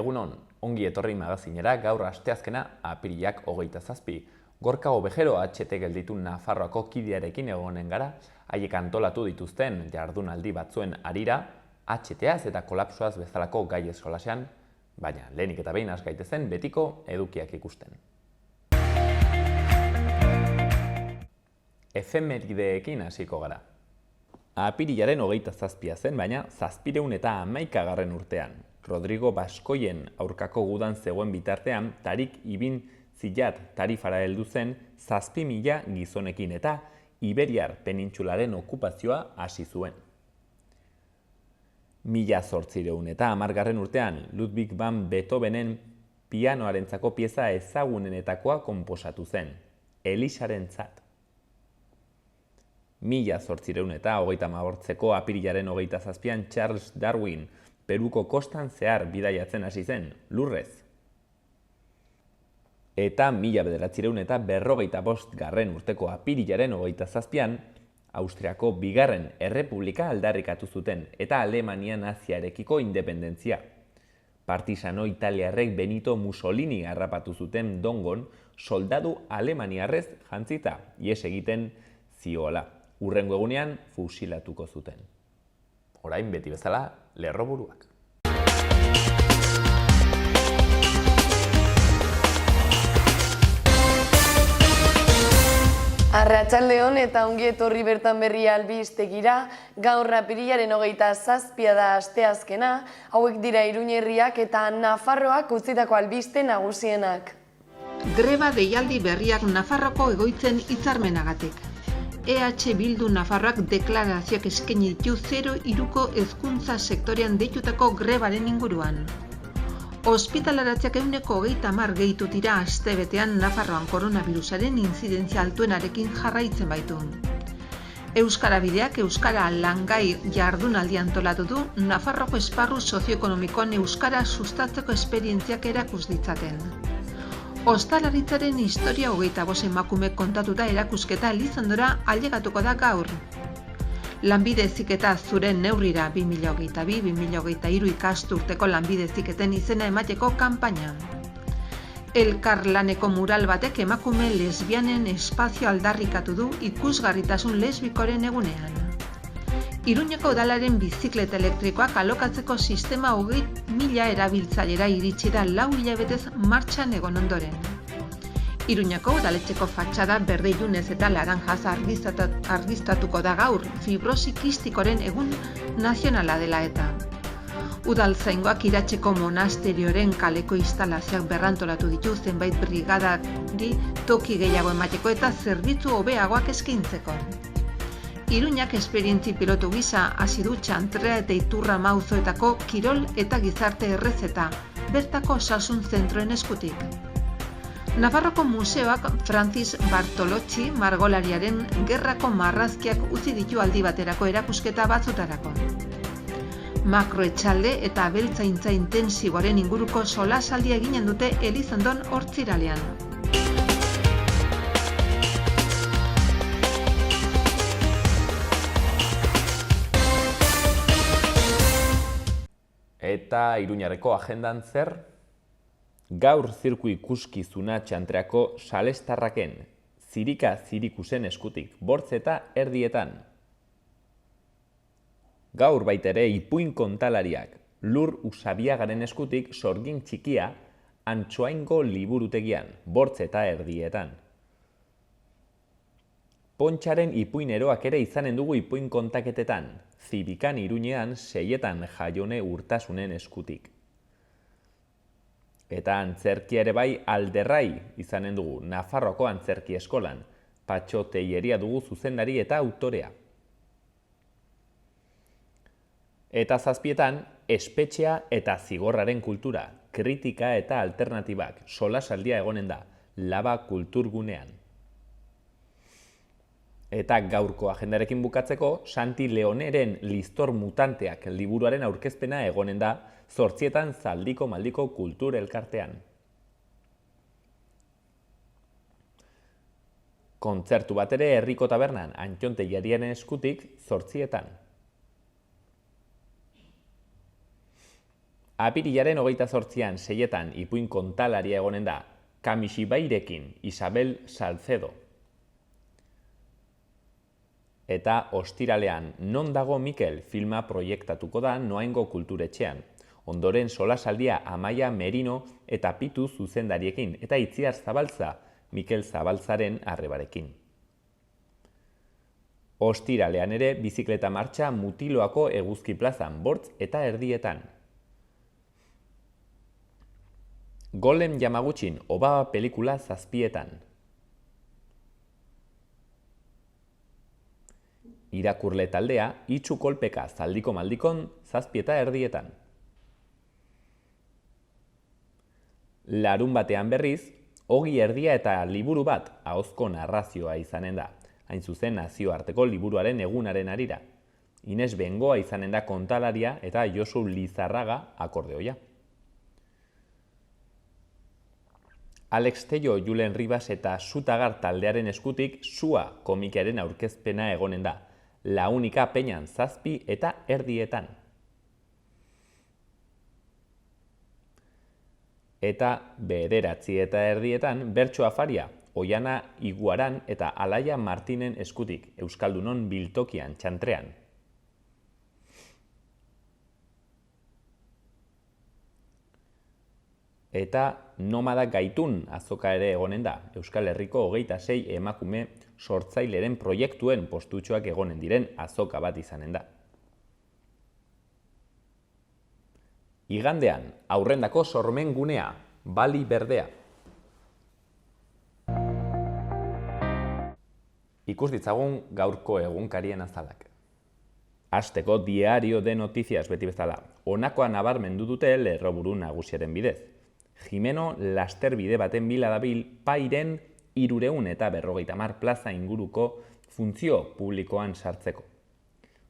Egunon, ongi etorri magazinera gaur asteazkena apirilak 27. Gorka Obejero HT gelditu Nafarroako kidearekin egonen gara, haiek antolatu dituzten jardunaldi batzuen harira, HTaz eta kolapsoaz bezalako gai eskolasean, baina lehenik eta behin has gaitezen betiko edukiak ikusten. Efemerideekin hasiko gara. Apirilaren 27 zen, baina 711. urtean. Rodrigo Baskoien aurkako gudan zegoen bitartean, Tarik Ibn Ziyad tarifara heldu zen 7.000 gizonekin eta Iberiar penintsularen okupazioa hasi zuen. 1810 urtean, Ludwig van Beethovenen pianoarentzako pieza ezagunenetakoa konposatu zen, Elisarentzat. 1838ko apirilaren 27an Charles Darwin Peruko kostan zehar bidaiatzen hasi zen, lurrez. Eta 1945 urteko apirilaren 27an Austriako bigarren errepublika aldarrikatu zuten eta Alemania naziarekiko independentzia. Partisano italiarrek Benito Mussolini harrapatu zuten Dongon soldadu alemaniarrez jantzita, ihes egiten ziola. Hurrengo egunean fusilatuko zuten. Orain beti bezala lerroburuak. Arratsaldeon eta ongi etorri bertan berria albistegira, gaur apirilaren 27 da asteazkena, hauek dira Iruña herriak eta Nafarroak utzitako albiste nagusienak. Greba deialdi berriak Nafarroko egoitzen hitzarmenagatik. EH Bildu Nafarroak deklarazioak eskaini ditu 0-3ko hezkuntza sektorean deitutako grebaren inguruan. Ospitalaratzeak 130 gehitu dira astebetean Nafarroan koronavirusaren intzidentzia altuenarekin jarraitzen baitu. Euskara Bideak Euskara langai jardunaldi antolatu du Nafarroko esparru sozioekonomikoan euskara sustatzeko esperientziak erakus ditzaten. Ostalaritzaren historia 25 emakume kontatuta erakusketa Elizondora ailegatuko da gaur. Lanbide heziketa zuren neurrira 2022-2023 ikasturteko lanbide heziketen izena emateko kanpaina. Elkarlaneko mural batek emakume lesbianen espazio aldarrikatu du ikusgarritasun lesbikoren egunean. Iruñeko udalaren bizikleta elektrikoak alokatzeko sistema 20.000 erabiltzailera iritsi da 4 hilabetez martxan egon ondoren. Iruñako udaletxeko fatxada berde ilunez eta laranjaz argiztatuko da gaur fibrosi kistikoren egun nazionala dela eta. Udaltzaingoak Iratzeko monasterioren kaleko instalazioak berrantolatu ditu zenbait brigadari toki gehiago emateko eta zerbitzu hobeagoak eskaintzeko. Iruñak esperientzi pilotu gisa hasi du Txantrea eta Iturra auzoetako kirol eta gizarte errezeta, bertako osasun zentroen eskutik. Nafarroko museoak Francis Bartolotxi margolariaren gerrako marrazkiak utzi ditu aldi baterako erakusketa batzutarako. Makroetxalde eta abeltzaintza intensiboaren inguruko solasaldia eginen dute Elizondon Hortziralean. Eta Iruñarreko agendan zer? Gaur zirku ikuskizuna Txantreako salestarraken, zirika zirikusen eskutik, bortz eta erdietan. Gaur baitere ipuin kontalariak, Lur Usabiagaren eskutik sorgin txikia Antsoaingo liburutegian, bortz eta erdietan. Pontxaren ipuineroak ere izanen dugu ipuin kontaketetan, Zibikan Iruñean 6etan Jaione Urtasunen eskutik. Eta antzerkia ere bai Alderrai izanen dugu, Nafarroko antzerki eskolan, Patxo Teieria dugu zuzendari eta autorea. Eta 7etan, espetxea eta zigorraren kultura, kritika eta alternatibak, solasaldia egonen da, Laba kulturgunean. Eta gaurko agendarekin bukatzeko, Santi Leoneren Listor Mutanteak liburuaren aurkezpena egonen da 8etan Zaldiko Maldiko Kultur Elkartean. Kontzertu bat ere Herriko Tabernan Antxon Teilariaren eskutik 8etan. Apirilaren 28an 6etan ipuin kontalaria egonen da, Kamixibairekin Isabel Salcedo. Eta ostiralean Non dago Mikel filma proiektatuko da Noaingo kulturetxean. Ondoren solasaldia Amaia Merino eta Pitu zuzendariekin eta Itziar Zabaltza, Mikel Zabaltzaren arrebarekin. Ostiralean ere bizikleta martxa Mutiloako Eguzki plazan, bortz eta erdietan. Golem Yamagutxin Obaba pelikula 7etan. Irakurle taldea Itxu kolpeka Zaldiko maldikon 7 eta erdietan. Larun batean berriz, Ogi erdia eta liburu bat ahozko narrazioa izanen da, hain zuzen nazioarteko liburuaren egunaren arira. Ines Bengoa izanen da kontalaria eta Josu Lizarraga akordeoia. Alex Tello, Julen Ribas eta Sutagar taldearen eskutik Sua komikaren aurkezpena egonen da, La Única Peñan 7 eta erdietan. Eta 9 eta erdietan Bertso Afaria, Oiana Iguaran eta Alaia Martinen eskutik, Euskaldunon biltokian, txantrean. Eta Nomada Gaitun azoka ere egonen da, Euskal Herriko 26 emakume sortzaileren proiektuen postutxoak egonen diren azoka bat izanen da. Igandean, aurrendako sormen gunea, Bali Berdea. Ikus ditzagun gaurko egunkarien azalak. Hasteko Diario de Noticias beti bezala, honakoa nabarmendu dute lerroburu nagusiaren bidez. Jimeno lasterbide baten bila dabil Pairen 350 plaza inguruko funtzio publikoan sartzeko.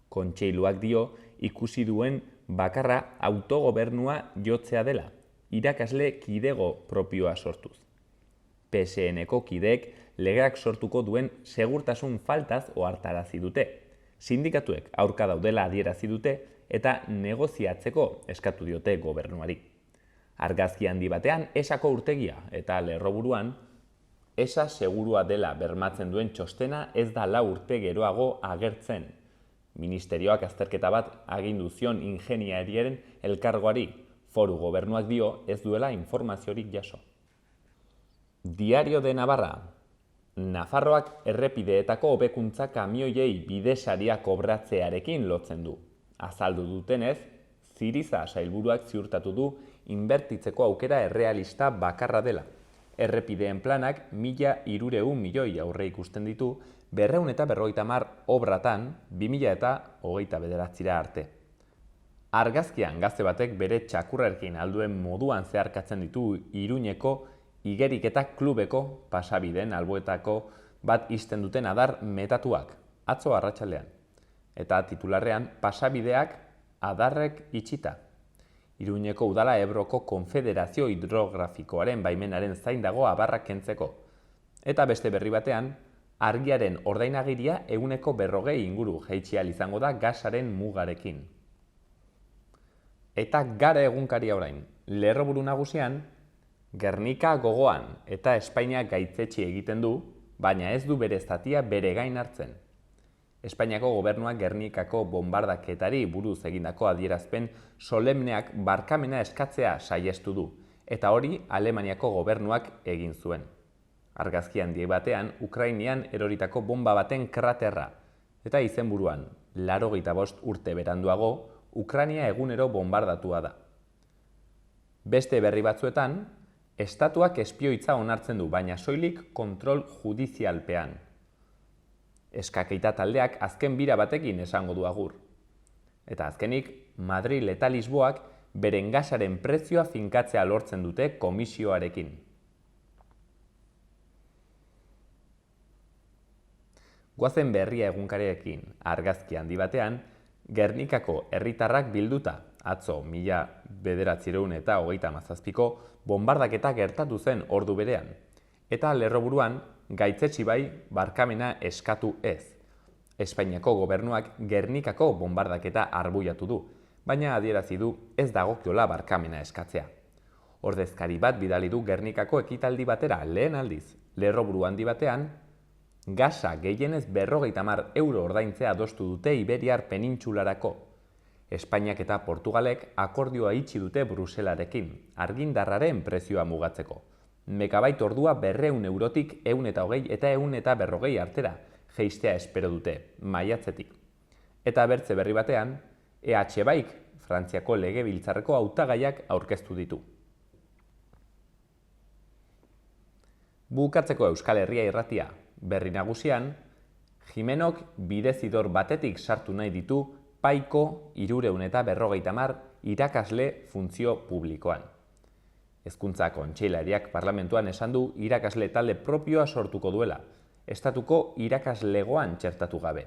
Kontseiluak dio ikusi duen bakarra autogobernua jotzea dela, irakasle kidego propioa sortuz. PSN-ko kideek legeak sortuko duen segurtasun faltaz ohartarazi dute. Sindikatuek aurka daudela adierazi dute eta negoziatzeko eskatu diote gobernuari. Argazki handi batean esako urtegia eta lerroburuan esa segurua dela bermatzen duen txostena ez da 4 urte geroago agertzen. Ministerioak azterketa bat agindu zion ingeniariaren elkargoari, foru gobernuak dio ez duela informaziorik jaso. Diario de Navarra. Nafarroak errepideetako hobekuntza kamioiei bidesaria kobratzearekin lotzen du. Azaldu dutenez, Ziriza sailburuak ziurtatu du inbertitzeko aukera errealista bakarra dela. Errepideen planak 1.300 milioi aurre ikusten ditu 250 obratan 2029 arte. Argazkian gazte batek bere txakurrekin alduen moduan zeharkatzen ditu Iruñeko igeriketa klubeko pasabideen alboetako bat isten duten adar metatuak, atzo arratsaldean. Eta titularrean pasabideak adarrek itxita. Iruñeko udala Ebroko Konfederazio Hidrografikoaren baimenaren zain dago abarrak kentzeko. Eta beste berri batean, argiaren ordainagiria 140 inguru jaitsi ahal izango da gasaren mugarekin. Eta gara egunkaria orain, lerroburu nagusian, Gernika gogoan eta Espainia gaitzetsi egiten du, baina ez du bere zatia bere gain hartzen. Espainiako gobernuak Gernikako bombardaketari buruz egindako adierazpen solemneak barkamena eskatzea saihestu du, eta hori Alemaniako gobernuak egin zuen. Argazki handi batean, Ukrainian eroritako bomba baten kraterra, eta izenburuan, 85 urte beranduago, Ukraina egunero bombardatua da. Beste berri batzuetan, estatuak espioitza onartzen du, baina soilik kontrol judizialpean. Eskakeita taldeak azken bira batekin esango du agur. Eta azkenik, Madril eta Lisboak beren gasaren prezioa finkatzea lortzen dute komisioarekin. Goazen berria egunkarekin argazki handi batean, Gernikako herritarrak bilduta, atzo 1937ko bombardaketa gertatu zen ordu berean. Eta lerroburuan, gaitzetsi bai barkamena eskatu ez. Espainiako gobernuak Gernikako bombardaketa arbuiatu du, baina adierazi du ez dagokiola barkamena eskatzea. Ordezkari bat bidali du Gernikako ekitaldi batera lehen aldiz, lerroburu handi batean, gasa gehienez 50 euro ordaintzea adostu dute Iberiar penintsularako. Espainiak eta Portugalek akordioa itxi dute Bruselarekin, argindarraren prezioa mugatzeko. Megabait ordua 200 eurotik 120 eta 140 artera, jeistea espero dute, maiatzetik. Eta bertze berri batean, EH Baik, Frantziako legebiltzarreko hautagaiak aurkeztu ditu. Bukatzeko Euskal Herria irratia, berri nagusian, Jimenok bidezidor batetik sartu nahi ditu Paiko 350 irakasle funtzio publikoan. Hezkuntza kontseilariak parlamentuan esan du irakasle talde propioa sortuko duela, estatuko irakaslegoan txertatu gabe.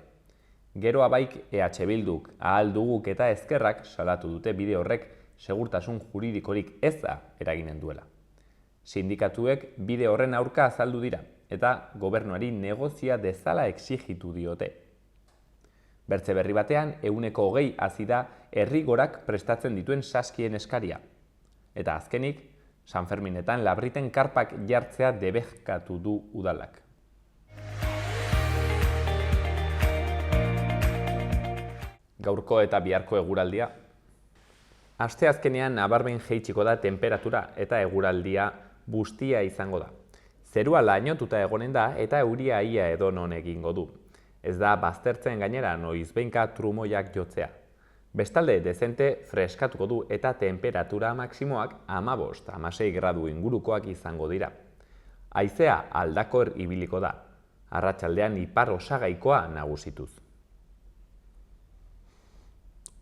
Gero Baik EH Bilduk, Ahal Duguk eta Ezkerrak salatu dute bide horrek segurtasun juridikorik eza eraginen duela. Sindikatuek bide horren aurka azaldu dira eta gobernuari negozia dezala exigitu diote. Bertze berri batean 20% hazi da herrigorak prestatzen dituen saskien eskaria. Eta azkenik, San Ferminetan labriten karpak jartzea debekatu du udalak. Gaurko eta biharko eguraldia. Asteazkenean nabarmen jaitsiko da temperatura eta eguraldia bustia izango da. Zerua lainotuta egonen da eta euria ia edonon egingo du. Ez da baztertzen gainera noizbehinka trumoiak jotzea. Bestalde dezente freskatuko du eta temperatura maksimoak 15-16 gradu ingurukoak izango dira. Haizea aldakor ibiliko da, arratsaldean ipar osagaikoa nagusituz.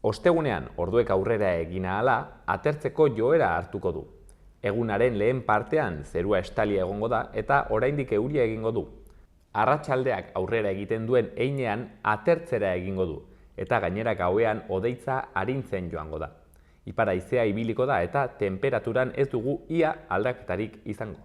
Ostegunean orduek aurrera egin ahala, atertzeko joera hartuko du. Egunaren lehen partean zerua estalia egongo da eta oraindik euria egingo du. Arratsaldeak aurrera egiten duen heinean atertzera egingo du eta gainera gauean hodeitza arintzen joango da. Ipar haizea ibiliko da eta temperaturan ez dugu ia aldaketarik izango.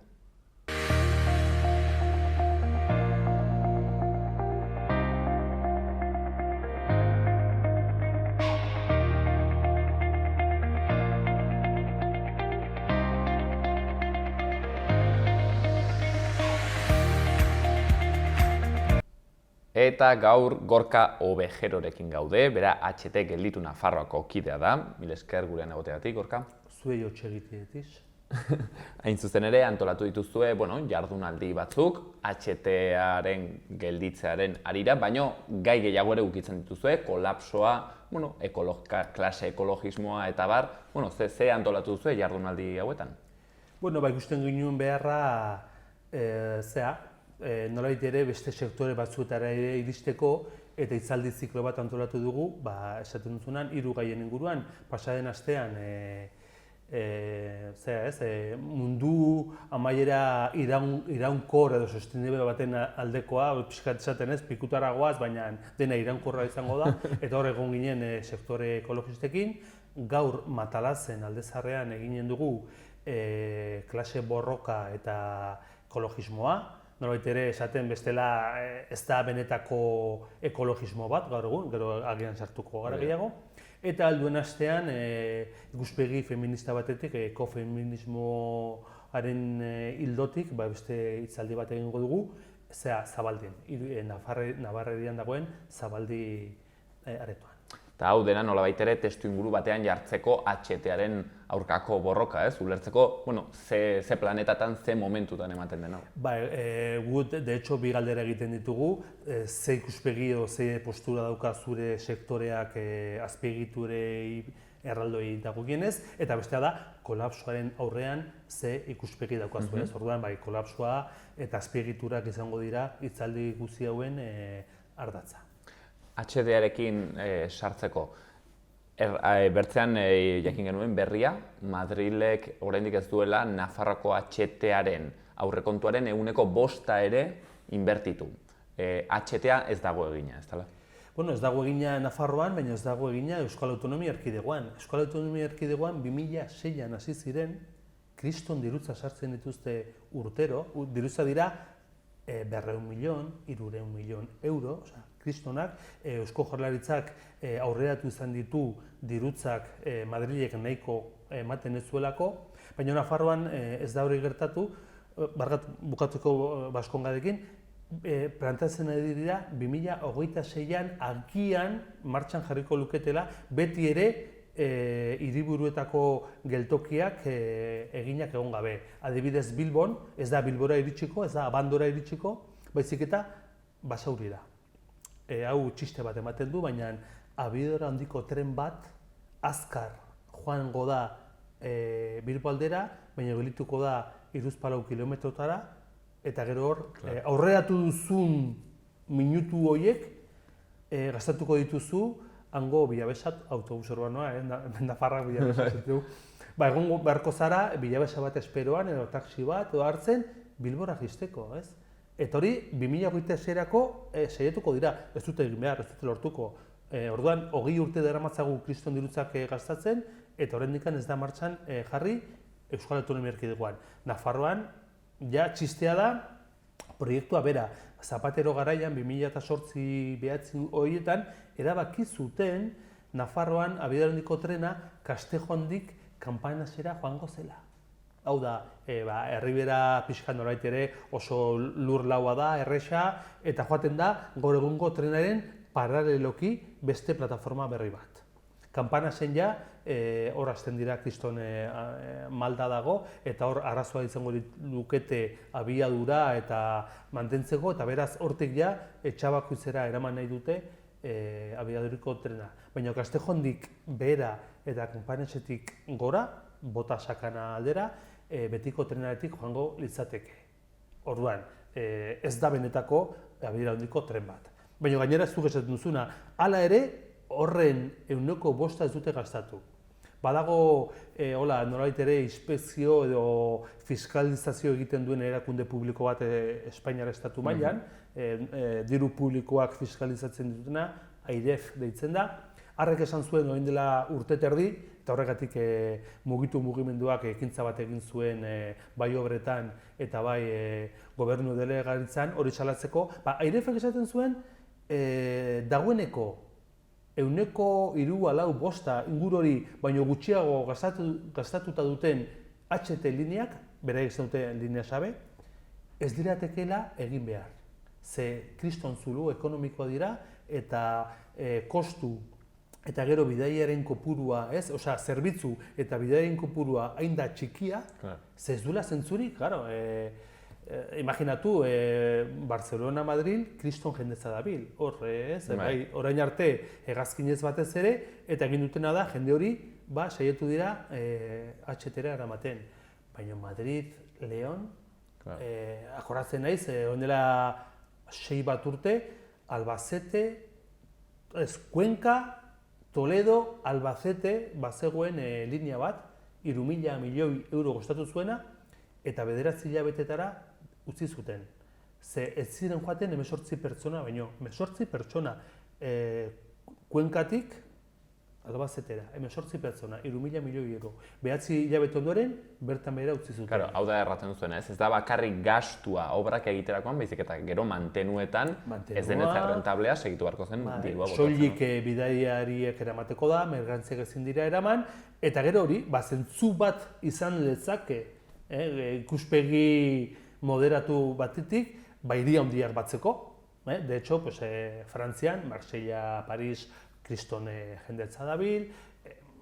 Eta gaur Gorka Obejerorekin gaude, bera HT gelditu Nafarroako kidea da. Mil esker gurean egoteagatik, Gorka. Zuei hotxe egiteetiz. Hain zuzen ere, antolatu dituzue, jardunaldi batzuk, HT-aren gelditzearen arira, baino gai gehiago ere ukitzen dituzue, kolapsoa, klase ekologismoa eta bar, ze antolatu duzue jardunaldi hauetan? Ikusten ginen beharra, nolabait ere beste sektore batzuetara ere iristeko eta hitzaldi ziklo bat antolatu dugu, esaten duzunan, 3 gaien inguruan, pasaden astean mundu amaiera iraunkor edo sostenible baten aldekoa, pixkat esaten ez, pikutaragoaz, baina dena iraunkorra izango da, eta hor egon ginen sektore ekologistekin. Gaur Matalazen aldezarrean eginen dugu klase borroka eta ekologismoa. Norbait ere esaten bestela ez da benetako ekologismo bat gaur egun, gero agian sartuko gara gehiago. Eta alduen astean ikuspegi feminista batetik, ekofeminismoaren hildotik, beste hitzaldi bat egingo dugu, Zabaldin, Navarrerian dagoen Zabaldi aretoan. Eta hau dena nolabait ere testu inguru batean jartzeko HT-aren aurkako borroka, ulertzeko, ze planetatan, ze momentutan ematen den hau. Gu, de hecho, bi galdera egiten ditugu, ze ikuspegi edo ze postura dauka zure sektoreak azpiegiturei erraldoei dagokienez, eta bestea da, kolapsoaren aurrean ze ikuspegi daukazue, orduan kolapsoa eta azpiegiturak izango dira hitzaldi guzti hauen ardatza. HT-arekin sartzeko, bertzean jakin genuen berria, Madrilek oraindik ez duela Nafarroako HT-aren aurrekontuaren 5% ere inbertitu. HT-a ez dago egina, ez dela? Ez dago egina Nafarroan, baina ez dago egina Euskal Autonomia Erkidegoan. Euskal Autonomia Erkidegoan 2006an hasi ziren, kriston dirutza sartzen dituzte urtero, dirutza dira 200 milion, 300 milion euro, kristonak, Eusko Jaurlaritzak aurreratu izan ditu dirutzak Madrilek nahiko ematen ez zuelako, baina Nafarroan ez da hori gertatu, bukatzeko Baskongarekin, planteatzen ari dira 2026an agian martxan jarriko luketela, beti ere hiriburuetako geltokiak eginak egon gabe. Adibidez Bilbon, ez da Bilbora iritsiko, ez da Abandora iritsiko, baizik eta Basaurira. Hau txiste bat ematen du, baina abiadura handiko tren bat azkar joango da Bilbo aldera, baina gelituko da 3-4 kilometrotara, eta gero hor, aurreratu duzun minutu horiek gastatuko dituzu hango Bilabesat autobus urbanoa, Nafarrak Bilabesat zitu. Egon beharko zara, Bilabesa bat esperoan, edo taxi bat, edo hartzen, Bilbora jisteko, ez? Eta hori, 2026erako saiatuko dira, ez dute egin behar, ez dute lortuko. Orduan, 20 urte daramatzagu kriston dirutzak gastatzen, eta oraindik ez da martxan jarri Euskal Autonomia Erkidegoan. Nafarroan, ja txistea da, proiektua bera. Zapatero garaian, 2008-2009 horietan, erabaki zuten Nafarroan abiadura handiko trena Kastejondik Kanpanasera joango zela. Hau da, herribera pixka nolait ere oso lur laua da, erresa, eta joaten da gaur egungo trenaren paraleloki beste plataforma berri bat. Kanpanasen ja, hor hasten dira kriston malda dago, eta hor arazoa izango lukete abiadura eta mantentzeko, eta beraz hortik ja, Etxabakuizera eraman nahi dute abiaduriko trena. Baina Kastejondik behera eta Kanpanasetik gora, bota sakana aldera, betiko trenaretik joango litzateke. Orduan, ez da benetako abiadura handiko tren bat. Baina gainera ez zuk esaten duzuna, hala ere, horren 5% ez dute gastatu. Badago, nolabait ere, inspekzio edo fiskalizazio egiten duen erakunde publiko bat Espainiar estatu mailan, diru publikoak fiskalizatzen dutena, AIREF deitzen da. Harrek esan zuen orain dela urte terdi, eta horregatik mugitu mugimenduak ekintza bat egin zuen bai obretan eta bai gobernu delegaritzan hori salatzeko. AIREFek esaten zuen, dagoeneko 3-4 inguru hori baino gutxiago gastatuta duten HT lineak, beraiek duten linea sabe, ez diratekeela egin behar. Ze kriston zulu ekonomikoa dira eta kostu eta gero bidaiaren kopurua, zerbitzu eta bidaiaren kopurua hain da txikia, ze ez duela zentzurik, claro, imaginatu, Barcelona-Madrid kriston jendetza dabil, hor, orain arte hegazkinez batez ere, eta egin dutena da, jende hori, saiatu dira HT-era eramaten. Baina Madrid, León, akoratzen naiz, ondela 6 bat urte, Albacete, Cuenca, Toledo, Albacete, bazegoen linea bat, 3.000 milioi euro kostatu zuena, eta 9 hilabetetara utzi zuten. Ze ez ziren joaten 18 pertsona, baino 18 pertsona Kuenkatik Albazetera, 18 pertsona, 3.000 milioi euro. 9 hilabete ondoren, bertan behera utzi zuten. Claro, hau da erraten duzuena, ez da bakarrik gastua obrak egiterakoan, baizik eta gero mantenuetan ez denetza rentablea segitu beharko zen dirua botatzen. Soilik bidaiariek eramateko da, merkantziak ezin dira eraman, eta gero hori, zentzu bat izan lezake, ikuspegi moderatu batetik, hiri handiak batzeko. De hecho, Frantzian, Marsella, Paris, kriston jendetza dabil,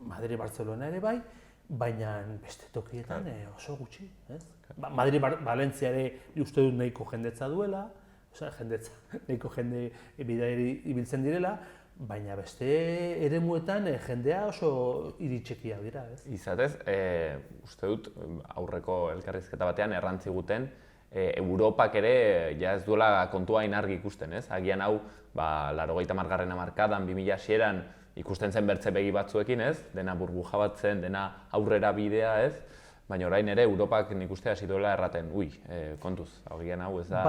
Madrid, Barcelona ere bai, baina beste tokietan oso gutxi. Madrid, Valentzia ere uste dut nahiko jendetza duela, nahiko jende bidaiari ibiltzen direla, baina beste eremuetan jendea oso iritxekia dira. Izatez, uste dut aurreko elkarrizketa batean errantziguten, Europak ere ez duela kontua hain argi ikusten, ez? Agian hau, 80. hamarkadan, 2000eran ikusten zen bertze begi batzuekin, ez? Dena burbuja bat zen, dena aurrera bidea, ez? Baina orain ere Europak nik uste hasi duela erraten, kontuz, agian hau ez da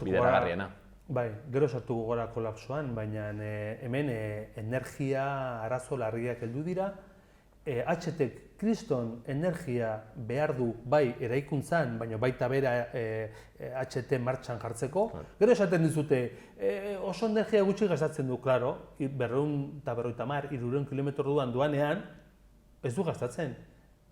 bideragarriena. Bai, gero sartuko gara kolapsoan, baina hemen energia arazo larriak heldu dira. HT-ek kriston energia behar du bai eraikuntzan, baina baita bera HT martxan jartzeko. Gero esaten dizute, oso energia gutxi gastatzen du, klaro, 250, 300 kilometro duanean, ez du gastatzen.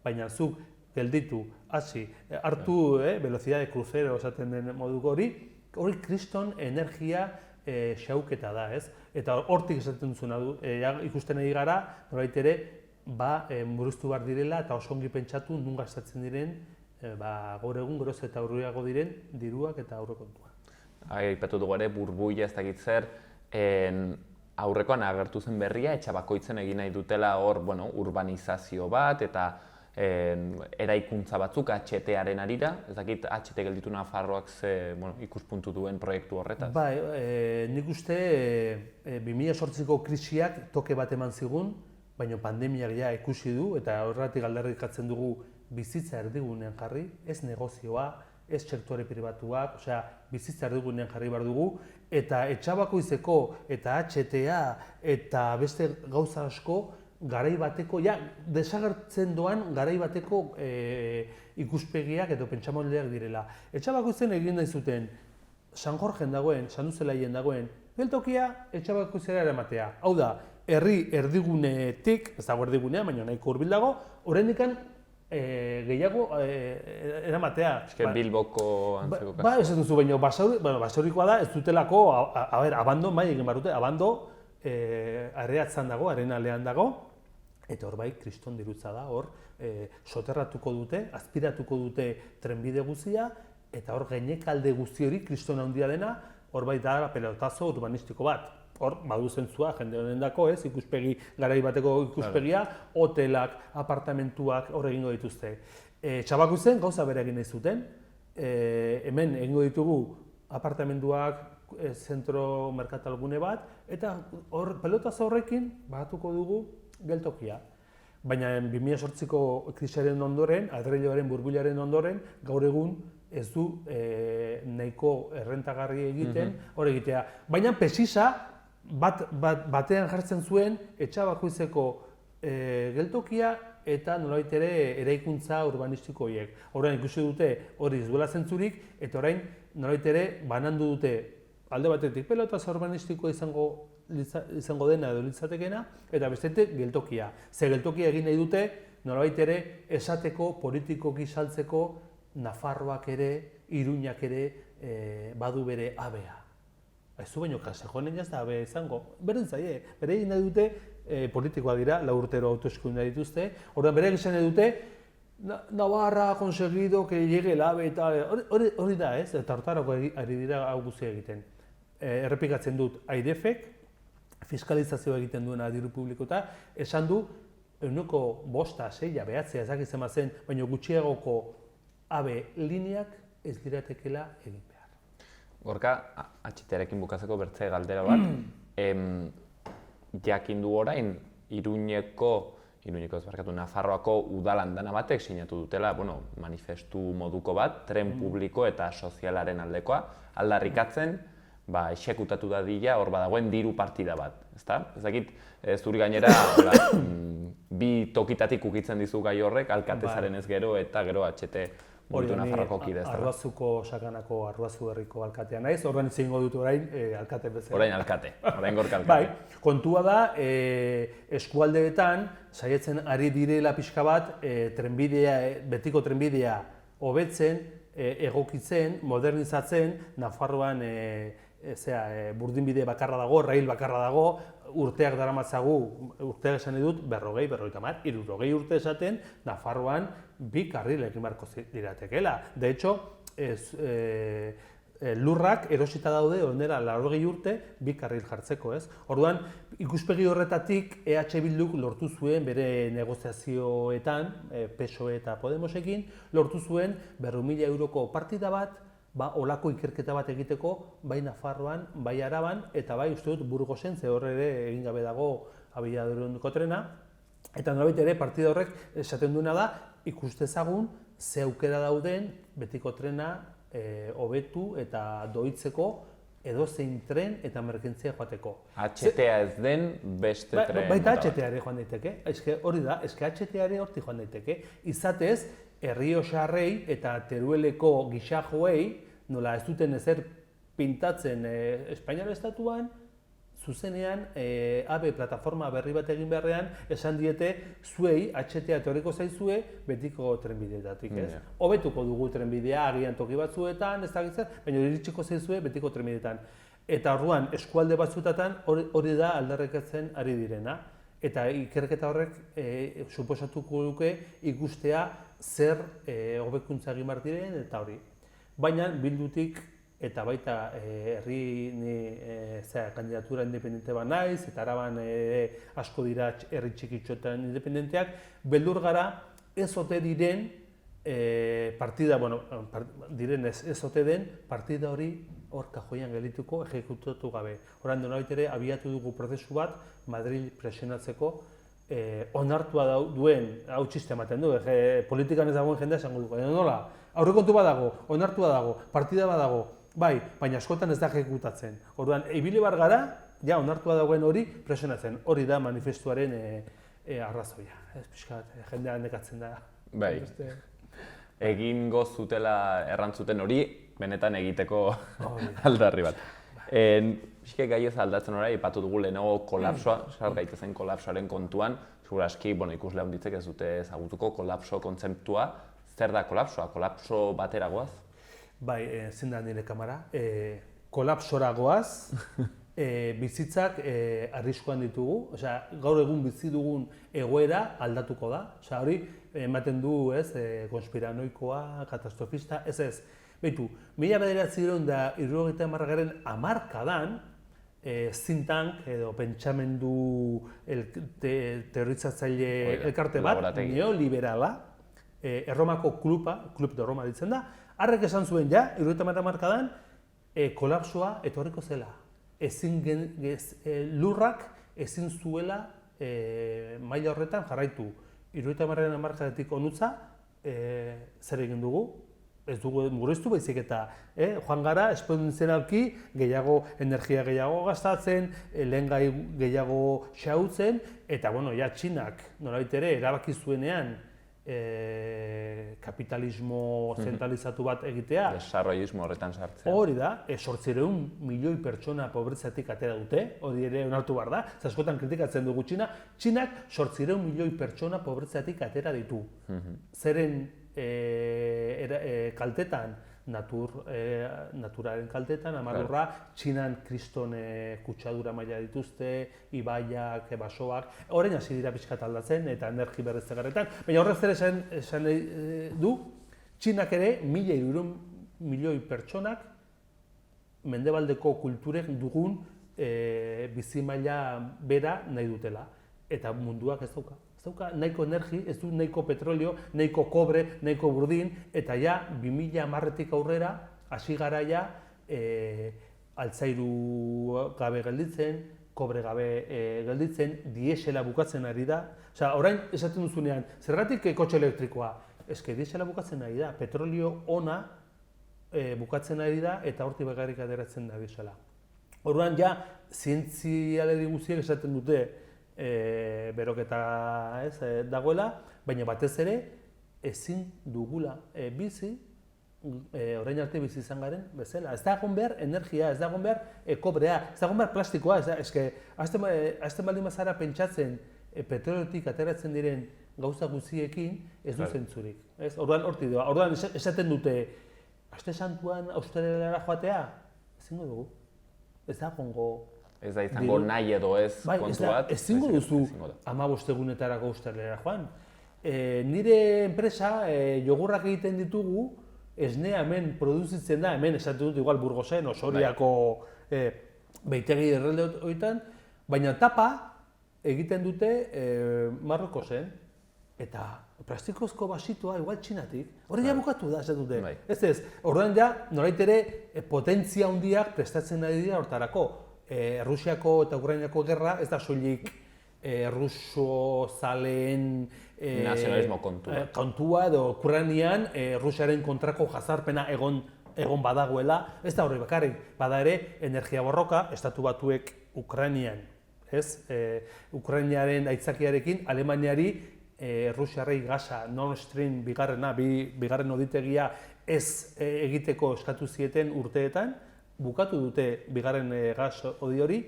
Baina zuk gelditu, hasi, hartu velocidad de crucero esaten den moduko hori kriston energia xauketa da, ez? Eta hortik esaten duzuna du, ikusten ari gara, norbait ere, murriztu behar direla eta oso ongi pentsatu nun gastatzen diren, gaur egun geroz eta urriago diren diruak eta aurrekontuak. Aipatu dugu ere, burbuila ez dakit zer, aurrekoan agertu zen berria, etxabakoitzen egin nahi dutela hor, urbanizazio bat eta eraikuntza batzuk HT-aren arira, ez dakit HT gelditu Nafarroak ze ikuspuntu duen proiektu horretaz? Bai, nik uste 2008ko krisiak toke bat eman zigun, baina pandemiak ja ikusi du eta horregatik aldarrikatzen dugu bizitza erdigunean jarri, ez negozioa, ez sektore pribatuak, osea, bizitza erdigunean jarri behar dugu, eta etxabakoitzeko eta HTA eta beste gauza asko garai bateko, desagertzen doan garai bateko ikuspegiak edo pentsamoldeak direla. Etxabakoitzen egin nahi zuten San Jorgen dagoen, San Uzelaien dagoen, geltokia etxabakoitzera eramatea. Hau da, herri erdigunetik, ez dago erdigunea, baina nahiko hurbil dago, oraindikan gehiago eramatea. Eske Bilboko antzeko kasu. Ez duzu, baina basaurikoa da, ez dutelako, abando, bai egin barute, abando, areatzan dago, arenalean dago, eta hor bai, kriston dirutza da, hor soterratuko dute, azpiratuko dute trenbide guzia, eta hor gainekalde guzti hori kriston handia dena, hor bai da pelotazo urbanistiko bat. Hor, badu zentzua, jende honen dako, ikuspegi, garai bateko ikuspegia, hotelak, apartamentuak, hor egingo dituzte. Txabakoitzen gauza bere egin nahi zuten, hemen egingo ditugu apartamentuak, zentro merkatalgune bat, eta hor pelotazo horrekin batuko dugu geltokia. Baina 2008ko krisiaren ondoren, adreiloaren burbuilaren ondoren, gaur egun ez du nahiko errentagarri egiten, hor egitea. Baina pesisa batean jartzen zuen etxabakoitzeko geltokia eta nolabait ere eraikuntza urbanistiko horiek. Orain ikusi dute hori ez duela zentzurik, eta orain nolabait ere banandu dute alde batetik pelotazo urbanistikoa izango dena edo litzatekeena, eta bestetik geltokia. Ze geltokia egin nahi dute, nolabait ere esateko, politikoki saltzeko, Nafarroak ere, Iruñak ere badu bere abea. Ez zu baino Kasejonen ez da abea izango, berdin zaie, bere egin nahi dute politikoa dira, 4 urtero hauteskundeak dituzte, orduan bere egin nahi dute, Navarra ha conseguido que llegue el AVE eta hori da, ez? Eta hortarako ari dira hau guztia egiten. Errepikatzen dut, AIREFek fiskalizazioa egiten duena diru publikota, esan du 5, 6, 9, ezakitzen bazen, baina gutxiagoko AVE lineak ez diratekela egin behar. Gorka, HT-arekin bukatzeko bertze galdera bat, jakin du orain, Nafarroako udalandana batek sinatu dutela, manifestu moduko bat, tren publiko eta sozialaren aldekoa, aldarrikatzen, exekutatu dadila hor badagoen diru partida bat, ezta? Ez dakit, zuri gainera, bi tokitatik ukitzen dizu gai horrek, alkatezaren ez gero eta gero HT Mugitu Nafarroako kide, ez da? Arruazuko sakanako Arruazu herriko alkatea naiz, horren hitz egingo dut orain alkate bezala. Orain alkate, orain gorka alkate. Bai, kontua da, eskualdeetan saiatzen ari direla pixka bat betiko trenbidea hobetzen, egokitzen, modernizatzen, Nafarroan burdinbide bakarra dago, rail bakarra dago, urteak daramatzagu, urteak esan dut, 40, 60 urte esaten, Nafarroan 2 karril egin beharko liratekeela. De hecho, lurrak erosita daude, ondera 80 urte, 2 karril jartzeko, ez? Orduan, ikuspegi horretatik EH Bilduk lortu zuen bere negoziazioetan, PSOE eta Podemosekin, lortu zuen 200.000 euroko partida bat, olako ikerketa bat egiteko, bai Nafarroan, bai Araban, eta bai uste dut Burgosen, ze horre ere egin gabe dago Abiadurondoko trena, eta nolabait ere partida horrek esaten duena da, ikustezagun ze aukera dauden betiko trena hobetu eta doitzeko edozein tren eta merkentzia joateko. HTA ez den beste tren. Baita HTA ere joan daiteke, hori da, HTA ere hortik joan daiteke. Izatez, Errioxarrei eta Terueleko gixajoei, nola ez duten ezer pintatzen Espainiar estatuan, zuzenean, AVE plataforma berri bat egin beharrean, esan diete, zuei, HTA teoriko zaizue, betiko trenbideetatik, ez? Hobetuko dugu trenbidea, agian toki batzuetan, ez dakitzen, baina iritsiko zaizue betiko trenbideetan. Eta orduan, eskualde batzuetatan hori da aldarrikatzen ari direna. Eta ikerketa horrek suposatuko duke ikustea zer hobekuntza egin behar diren eta hori. Baina, Bildutik eta baita kandidatura independente bat naiz, eta Araban asko dira herri txikitxoetan independenteak, beldur gara ez ote diren partida, ez ote den partida hori hor kajoian gelituko ejekutatu gabe. Horan denabait ere abiatu dugu prozesu bat Madril presionatzeko onartua duen, hau txiste ematen du, politikan ez dagoen jendea esango dugu, nola, aurrekontu badago, onartua dago, partida badago, bai, baina askotan ez da ejekutatzen. Orduan, ibili bar gara, ja onartua dagoen hori presionatzen. Hori da manifestuaren arrazoia. Ez pixkat, jendea nekatzen da. Bai, egingo zutela errantzuten hori, benetan egiteko aldarri bat. Pixke gai ez aldatzen hori, ipatu dugu lehenago kolapsoa, sar gaitezen kolapsoaren kontuan, seguraski, ikusle handitzek ez dute ezagutuko kolapso kontzeptua. Zer da kolapsoa? Kolapso batera goaz? Bai, zein da nire kamara, kolapsora goaz, bizitzak arriskuan ditugu, gaur egun bizi dugun egoera aldatuko da, hori ematen du konspiranoikoa, katastrofista, ez. Beitu, 1970 hamarkadan, think tank edo pentsamendu teorizatzaile elkarte bat, neoliberala, Erromako Klub de Roma ditzen da, harrek esan zuen ja, 70 hamarkadan, kolapsoa etorriko zela. Lurrak ezin zuela maila horretan jarraitu. 70 hamarkadatik onutza, zer egin dugu? Ez dugu murriztu, baizik eta joan gara esponenzialki gehiago energia gehiago gastatzen, lehengai gehiago xahutzen, eta Txinak nolabait ere erabaki zuenean kapitalismo zentralizatu bat egitea. Desarrollismo horretan sartzea. Hori da, 800 milioi pertsona pobretzatik atera dute, hori ere onartu behar da, askotan kritikatzen dugu Txina. Txinak 800 milioi pertsona pobretzatik atera ditu. Zeren kaltetan, naturaren kaltetan, amarrurra, Txinan kriston kutsadura maila dituzte, ibaiak, basoak, horrein hasi dira pixkat aldatzen eta energi berriztagarrietan, baina horrez ere esan du, Txinak ere 1.300 milioi pertsonak mendebaldeko kulturek dugun bizi maila bera nahi dutela, eta munduak ez dauka. Nahiko energi, ez du nahiko petrolio, nahiko kobre, nahiko burdin, eta ja 2010-tik aurrera hasi gara ja altzairu gabe gelditzen, kobre gabe gelditzen, diesela bukatzen ari da. Orain esaten duzunean, zergatik kotxe elektrikoa? Eske diesela bukatzen ari da, petrolio ona bukatzen ari da eta hortik bakarrik ateratzen da diesela. Orduan ja, zientzialari guztiek esaten dute beroketa dagoela, baina batez ere ezin dugula bizi, orain arte bizi izan garen bezala. Ez da egon behar energia, ez da egon behar kobrea, ez da egon behar plastikoa, azten baldin bazara pentsatzen petroliotik ateratzen diren gauza guztiekin ez du zentzurik. Orduan hortik doa, orduan esaten dute, aste santuan australiara joatea, ezingo dugu, ez da egongo. Ez da izango nahi edo ez kontu bat. Ezingo duzu 15 egunetarako australiara joan. Nire enpresa jogurrak egiten ditugu, esnea hemen produzitzen da, hemen esaten dut igual Burgosen, Osoriako beitegi erralde horietan, baina tapa egiten dute Marrokosen, eta plastikozko basitoa igual Txinatik, hori ja bukatu da, esaten dute. Ez, orduan ja, nolait ere potentzia handiak prestatzen ari dira hortarako. Rusiako eta Ukrainako gerra ez da soilik ruso-zaleen nazionalismo kontua edo Ukrainian Rusiaren kontrako jazarpena egon egon badagoela, ez da horri bakarrik, bada ere energia borroka, Estatu Batuek Ukrainian, ez? Ukrainiaren aitzakiarekin Alemaniari Rusiarrei gasa Nord Stream bigarren oditegia ez egiteko eskatu zieten urteetan, bukatu dute bigarren gas odi hori,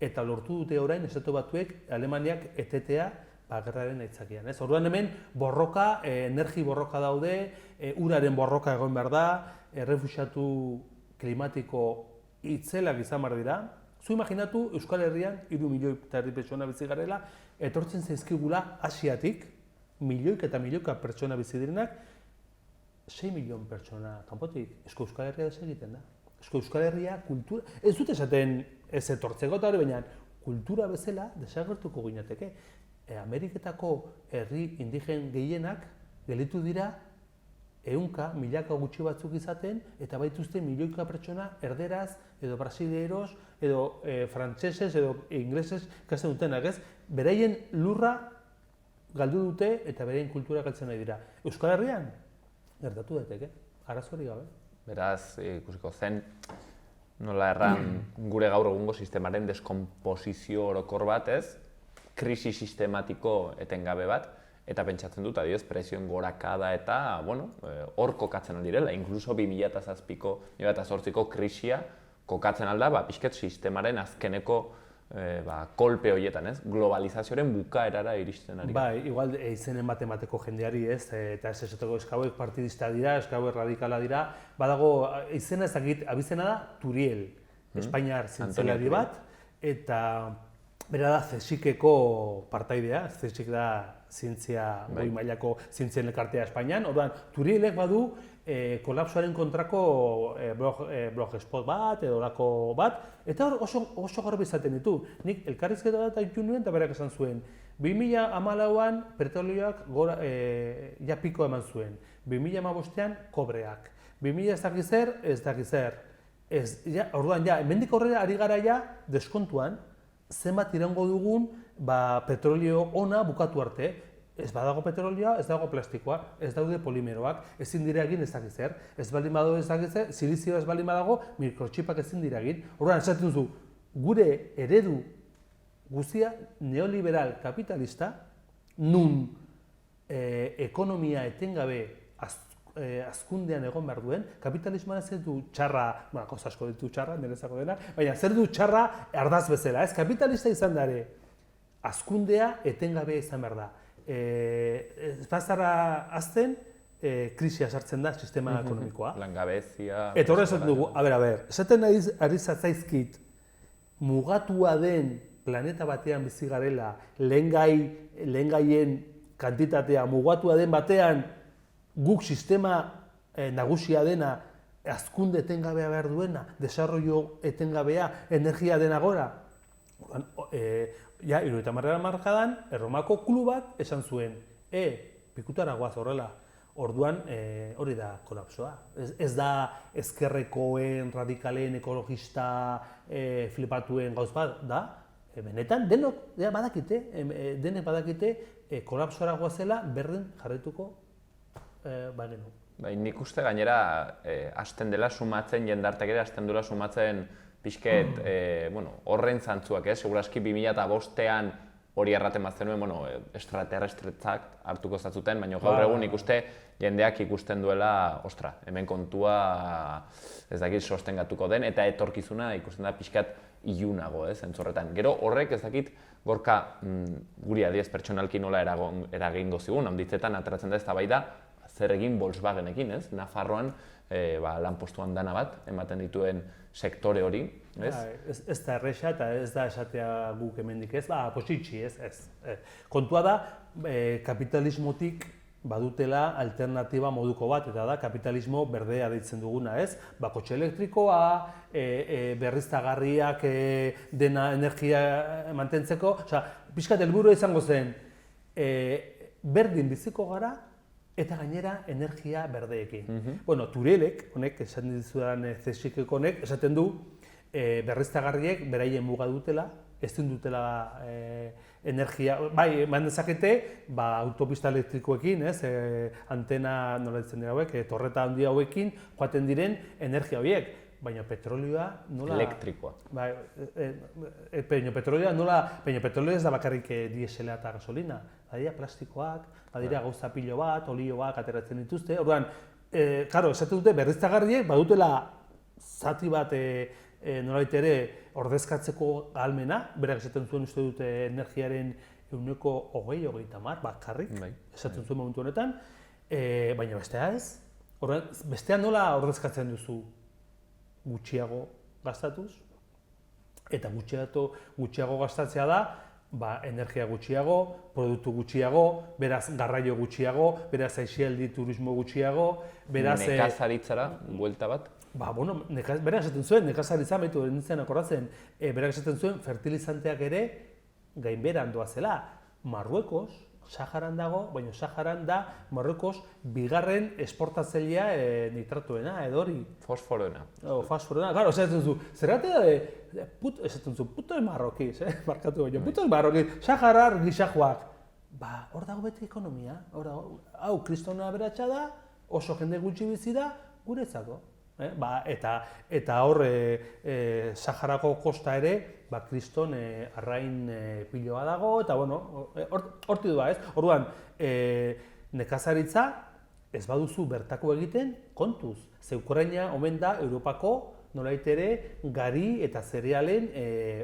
eta lortu dute orain Estatu Batuek Alemaniak etetea gerraren aitzakian. Orduan hemen borroka, energi borroka daude, uraren borroka egon behar da, errefuxiatu klimatiko itzelak izan behar dira. Zu imaginatu Euskal Herrian 3,5 milioi pertsona bizi garela, etortzen zaizkigula Asiatik, milioika eta milioika pertsona bizi direnak, 6 milion pertsona kanpotik. Euskal Herria desegiten da. Euskal Herria kultura, ez dut esaten ez etortzeko eta hori, baina kultura bezala desagertuko ginateke. Ameriketako herri indigen gehienak gelditu dira ehunka, milaka gutxi batzuk izaten, eta baituzte milioika pertsona erderaz, edo brasileros, edo frantsesez, edo inglesez ikasten dutenak, ez? Beraien lurra galdu dute eta beraien kultura galtzen nahi dira. Euskal Herrian gertatu daiteke, arazorik gabe. Beraz, ikusiko zen, nola erran gure gaur egungo sistemaren deskomposizio orokor bat, ez? Krisi sistematiko etengabe bat, eta pentsatzen dut, adibidez, prezioen gorakada eta, bueno, hor kokatzen aldirela, inkluso 2007ko, 2008ko krisia kokatzen alda, pixket sistemaren azkeneko kolpe horietan, ez? Globalizazioaren bukaerara iristen ari. Bai, igual izenen bat emateko jendeari, ez? Eta ez esateko eskauek partidista dira, eskauek radikala dira, badago, izena ezakit, abizena da Turiel, Espainiar zientzialari bat, eta bera da CSIC-eko partaidea, CSIC da zientzia, goi mailako zientzien elkartea Espainian, orduan, Turielek badu kolapsoaren kontrako blogspot bat, edo lako bat, eta hor oso garbi izaten ditu. Nik elkarrizketa bat haitu nuen eta berak esan zuen. 2014an petrolioak ja piko eman zuen, 2015an kobreak, 2000 ez dakiz zer. Orduan, hemendik aurrera ari gara ja deskontuan, zenbat iraungo dugun petrolio ona bukatu arte. Ez badago petrolioa, ez dago plastikoa, ez daude polimeroak, ezin dira egin ez dakiz zer. Ez baldin badago ez dakiz zer, silizioa ez baldin badago, mikrotxipak ezin dira egin. Orduan, esaten duzu, gure eredu guztia neoliberal kapitalista, nun ekonomia etengabe azkundean egon behar duen, kapitalismoan zer du txarra, gauza asko ditu txarra, nerezako dena, baina zer du txarra ardaz bezala, ez kapitalista izan dare, azkundea etengabe izan behar da. Ez bazara azten, krisia sartzen da sistema ekonomikoa. Langabezia... Eta horre esaten dugu, esaten ari zatzaizkit, mugatua den planeta batean bizi garela, lehengaien kantitatea mugatua den batean, guk sistema nagusia dena, hazkunde etengabea behar duena, desarrollo etengabea, energia dena gora. 70 markadan, Erromako klubak esan zuen, pikutara goaz horrela. Orduan, hori da kolapsoa. Ez da ezkerrekoen, radikalen, ekologista, flipatuen gauz bat, da, benetan, denok badakite, kolapsoara goazela berdin jarretuko bagenu. Nik uste gainera, hasten dela sumatzen, jendartek ere hasten dela sumatzen pixket, horren zantzuak, seguraski 2005an hori erraten bat zenuen, extraterrestretzak hartuko zatzuten, baina gaur egun ikuste jendeak ikusten duela, ostra, hemen kontua ez dakit sostengatuko den, eta etorkizuna ikusten da pixkat ilunago, zentzorretan. Gero horrek ez dakit gorka guri adibidez pertsonalki nola eragingo zigun, handitzetan ateratzen da eztabaida zer egin Volkswagenekin, Nafarroan lanpostuan dana bat, ematen dituen sektore hori, ez? Ez da erresa eta ez da esatea guk hemendik ez, positxi ez. Kontua da, kapitalismotik badutela alternatiba moduko bat, eta da kapitalismo berdea deitzen duguna, ez? Kotxe elektrikoa, berriztagarriak dena energia mantentzeko, pixkat helburua izango zen, berdin biziko gara, eta gainera energia berdeekin. Turielek, honek, esan dizudan CSIC-ek honek, esaten du, berriztagarriek beraien muga dutela, ezin dutela energia, bai, eman dezakete, autopista elektrikoekin, antena, nola ditzen dira hauek, torreta handia hauekin, joaten diren energia horiek, baina petrolioa nola... Elektrikoa. Bai, baina petrolioa ez da bakarrik diesela eta gasolina, badira plastikoak, badira gauza pilo bat, olio bat ateratzen dituzte, orduan, claro, esaten dute berriztagarriek badutela zati bat nolabait ere ordezkatzeko ahalmena, berak esaten zuen uste dute energiaren 20-30 bakarrik, esaten zuen momentu honetan, baina bestea ez. Bestea nola ordezkatzen duzu gutxiago gastatuz? Eta gutxiago gastatzea da, energia gutxiago, produktu gutxiago, beraz garraio gutxiago, beraz aisialdi turismo gutxiago, beraz... Nekazaritzara, buelta bat? Berak esaten zuen, nekazaritza maitu nintzen akordatzen, berak esaten zuen fertilizanteak ere gainbeheran doazela. Marruekos, Saharan dago, baina Saharan da Marruekos bigarren esportatzailea nitratuena, edo hori. Fosforoena. Fosforoena, claro, esaten zu, zergatia da, esaten zu, puto marrokiz, markatu baina, puto marrokiz, Saharar gisajoak. Hor dago beti ekonomia, hau kristona aberatsa da, oso jende gutxi bizi da, guretzako. Eta hor, Saharako kosta ere, kriston arrain piloa dago, eta horti du ez? Orduan, nekazaritza ez baduzu bertako egiten kontuz. Ze Ukraina omen da Europako nolait ere gari eta zerealen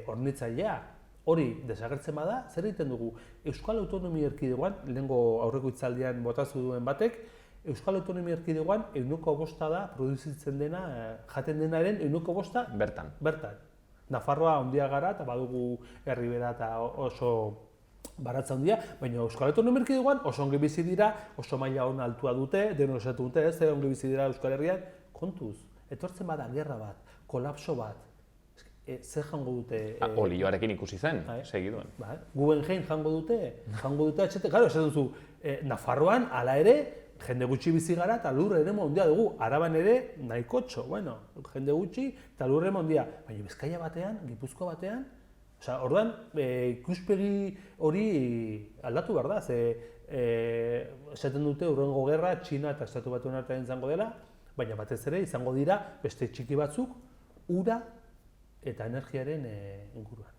hornitzailea. Hori desagertzen bada, zer egiten dugu? Euskal Autonomia Erkidegoan, lehengo aurreko hitzaldian botazu duen batek, Euskal Autonomia Erkidegoan 1/5 da produzitzen dena, jaten denaren 1/5 bertan. Nafarroa handia gara eta badugu herribera eta oso baratza handia, baina Euskal Autonomia Erkidegoan oso ongi bizi dira, oso maila on altua dute, denok esatu dute, ez ongi bizi dira Euskal Herrian, kontuz. Etortzen bada gerra bat, kolapso bat, zer jango dute? Olioarekin ikusi zen, segiduen. Guggenheim jango dute, etxete, claro, esaten duzu, Nafarroan, hala ere, jende gutxi bizi gara eta lur eremu handia dugu. Araban ere nahikotxo, jende gutxi eta lur eremu handia. Baina Bizkaia batean, Gipuzkoa batean, orduan ikuspegi hori aldatu behar da. Esaten dute hurrengo gerra Txina eta Estatu Batuen artean izango dela, baina batez ere izango dira beste txiki batzuk ura eta energiaren inguruan.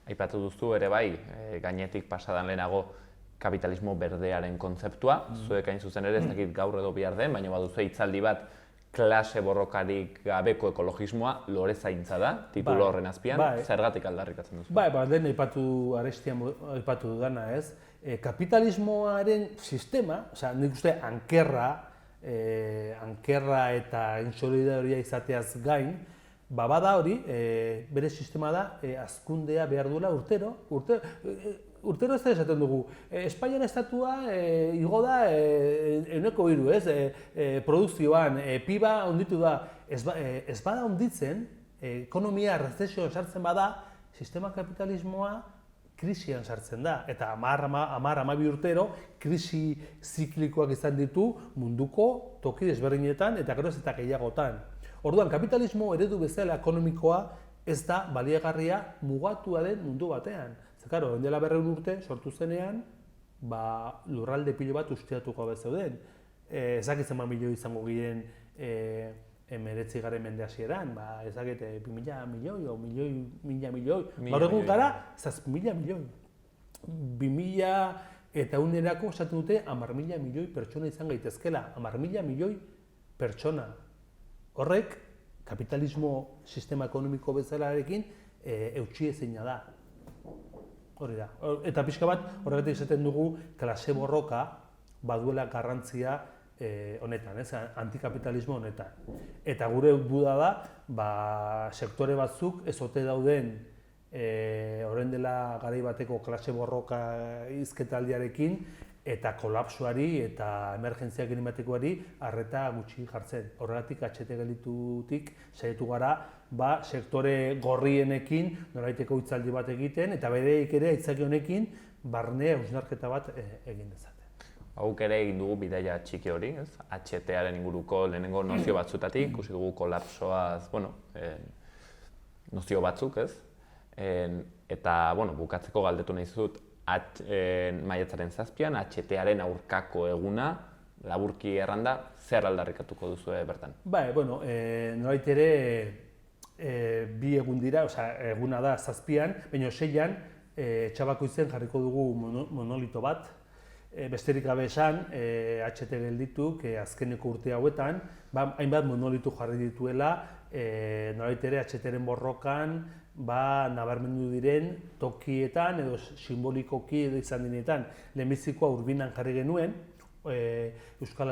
Aipatu duzu ere bai, gainetik pasadan lehenago kapitalismo berdearen kontzeptua, zuek hain zuzen ere, ez dakit gaur edo bihar den, baina baduzu hitzaldi bat klase borrokarik gabeko ekologismoa lorezaintza da, titulu horren azpian, zergatik aldarrikatzen duzu? Den arestian aipatu dudana ez, kapitalismoaren sistema, nik uste ankerra eta insolidaria izateaz gain, bada hori, bere sistema da, hazkundea behar duela urtero ez da esaten dugu. Espainian estatua igo da 1,3, ez? Produkzioan, PIB-a handitu da. Ez bada handitzen, ekonomia errezesioan sartzen bada, sistema kapitalismoa krisian sartzen da. Eta 10-12 urtero krisi ziklikoak izan ditu munduko toki desberdinetan eta geroz eta gehiagotan. Orduan, kapitalismo eredu bezala ekonomikoa ez da baliagarria mugatua den mundu batean. Zekaro, dela 200 urte sortu zenean, lurralde pilo bat ustiatuko gabe zeuden. Ezakitzen milioi izango giren 19. mende hasieran, ezakite 2.000 milioi o 1.000 milioi. Gaur egun gara, 7.000 milioi. 2000 esaten dute 10.000 milioi pertsona izan gaitezkela. 10.000 milioi pertsona. Horrek, kapitalismo sistema ekonomiko bezalarekin eutsi ezina da. Hori da. Eta pixka bat, horregatik esaten dugu, klase borroka baduela garrantzia honetan, antikapitalismo honetan. Eta gure duda da, sektore batzuk ez ote dauden orain dela garai bateko klase borroka hizketaldiarekin eta kolapsoari eta emergentzia klimatikoari arreta gutxi jartzen. Horregatik atxete gelitutik saiatu gara sektore gorrienekin noraiteko hitzaldi bat egiten eta bereik ere aitzaki honekin barne hausnarketa bat egin dezaten. Hauk ere egin dugu bidaia txiki hori, HT-aren inguruko lehenengo nozio batzutatik, ikusi dugu kolapsoaz, nozio batzuk, ez? Eta, bueno, bukatzeko galdetu nahi zut, maiatzaren 7an, HT-aren aurkako eguna, laburki erranda, zer aldarrikatuko duzu bertan? Bueno, nolait ere bi egun dira, eguna da 7an, baina 6an Etxabakoitzen jarriko dugu monolito bat. Besterik gabe esan, HT geldituk azkeneko urte hauetan, hainbat monolitu jarri dituela, nolait ere HT-ren borrokan, nabarmendu diren tokietan edo simbolikoki edo izan dinetan. Lehenbizikoa Urbinan jarri genuen, Euskal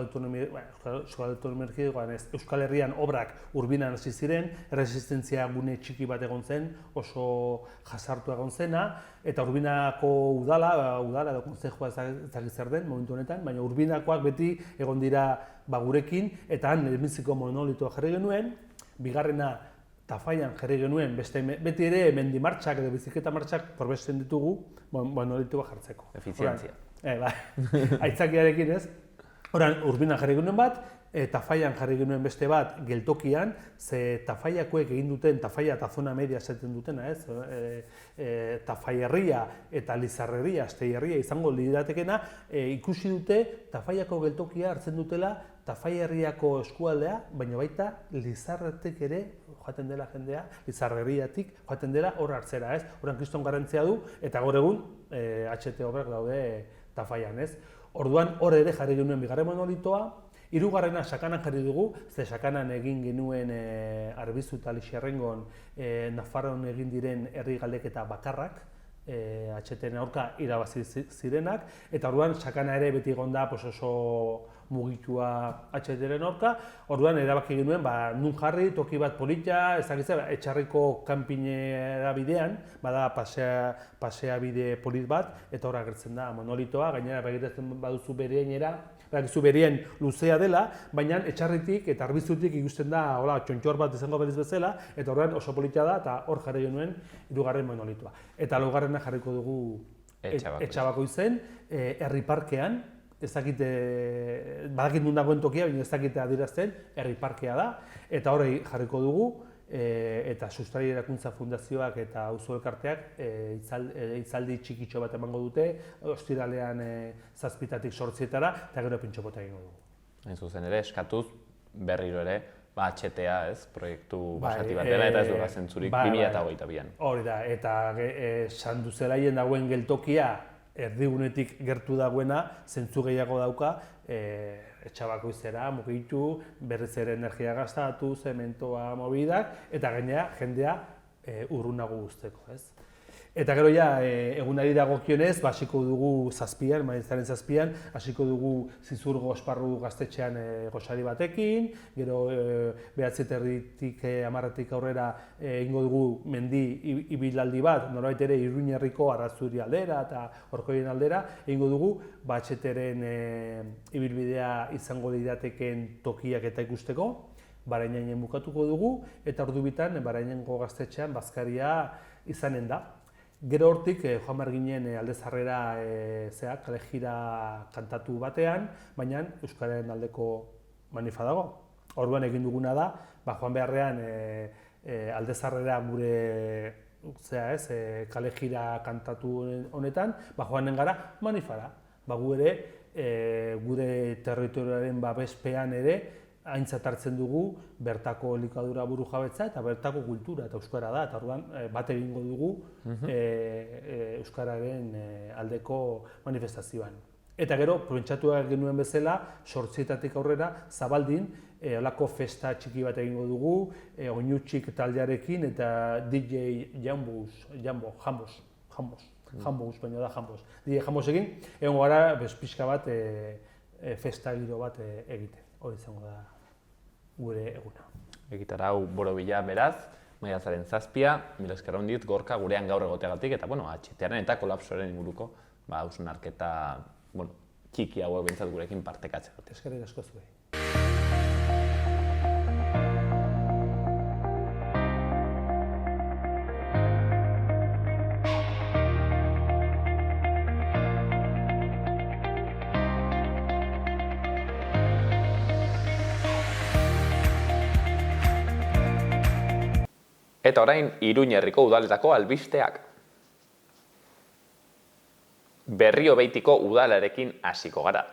Herrian obrak Urbinan hasi ziren, erresistentzia gune txiki bat egon zen, oso jasartua egon zena, eta Urbinako udala edo kontzejua ez zer den momentu honetan, baina Urbinakoak beti egon dira gurekin, eta han lehenbiziko monolitoa jarri genuen, bigarrena Tafaian jarri genuen, beti ere mendimartxak edo bizikleta martxak probesten ditugu monolitoa jartzeko. Efizientzia. Aitzakiarekin ez. Urbinan jarri genuen bat, Tafaian jarri genuen beste bat geltokian, ze Tafaiakoek egin duten, Tafaia eta zona media esaten dutena, ez? Tafaierria eta Lizarreria, Asteierria izango liratekena, ikusi dute Tafaiako geltokia hartzen dutela Tafaierriako eskualdea, baina baita Lizarretik ere joaten dela jendea, Lizarreriatik joaten dela hor hartzera, ez? Horan kriston garrantzia du, eta gaur egun HT obrak daude Tafaian, ez? Orduan hor ere jarri genuen bigarren monolitoa, hirugarrena Sakanan jarri dugu, ze Sakanan egin genuen Arbizu eta Lixerrengon Nafarroan egin diren herri galdeketa bakarrak, HT-en aurka irabazi zirenak, eta orduan Sakana ere beti egon da oso mugitua HT-en aurka, orduan erabaki genuen nun jarri, toki bat polita, Etxarriko kanpinera bidean, bada pasea bide polit bat, eta hor agertzen da monolitoa, gainera begiratzen baduzu bereinera, badakizu berien luzea dela, baina Etxarritik eta Arbizutik ikusten da txontxor bat izango berriz bezala, eta horren oso polita da, eta hor jarri genuen hirugarren monolitoa. Eta laugarrena jarriko dugu Etxabakoitzen, herri parkean, ez dakite, badakit nun dagoen tokia, baina ez dakite adierazten, herri parkea da, eta horrei jarriko dugu, eta Sustrai Erakuntza Fundazioak eta auzo elkarteak hitzaldi txikitxo bat emango dute, ostiralean 7-tik 8etara, eta gero pintxopota egingo dugu. Hain zuzen ere, eskatuz berriro ere, HTA, ez, proiektu basati bat dela eta ez duela zentzurik 2022an. Hori da, eta Sanduzelaien dagoen geltokia erdigunetik gertu dagoena, zentzu gehiago dauka, Etxabakoizera mugitu, berriz ere energia gastatu, zementoa, mobidak, eta gainera jendea urrunago guzteko, ez? Eta gero egunari dagokionez, hasiko dugu 7an, maiatzaren 7an, hasiko dugu Zizurgo esparru gaztetxean gosari batekin, gero 9:30-tik 10:00-tik aurrera egingo dugu mendi ibilaldi bat, norbait ere Iruñerriko Arrazuri aldera eta Orkoien aldera, egingo dugu HT-ren ibilbidea izango lirateken tokiak eta ikusteko, Barainainen bukatuko dugu, eta ordu bitan Barainengo gaztetxean bazkaria izanen da. Gero hortik joan behar ginen Aldezarrera kalejira kantatu batean, baina Euskararen aldeko manifa dago. Orduan egin duguna da, joan beharrean Aldezarrera gure kalejira kantatu honetan, joanen gara manifara. Gu ere, gure territorioaren babespean ere, aintzat hartzen dugu bertako elikadura burujabetza eta bertako kultura eta euskara da, eta orduan bat egingo dugu euskararen aldeko manifestazioan. Eta gero, pentsatuak genuen bezala, 8etatik aurrera, Zabaldin, holako festa txiki bat egingo dugu, Oinutsik taldearekin eta DJ Jambos, baina da Jambos. DJ Jambosekin, egongo gara pixka bat festa giro bat egiten. Hori izango da gure eguna. Egitarau borobila beraz, maiatzaren 7a, mila esker hondit Gorka gurean gaur egoteagatik, eta HT-aren eta kolapsoaren inguruko hausnarketa txiki hauek behintzat gurekin partekatzea. Eskerrik asko zuei. Eta orain, Iruñerriko udaletako albisteak. Berriobeitiko udalarekin hasiko gara.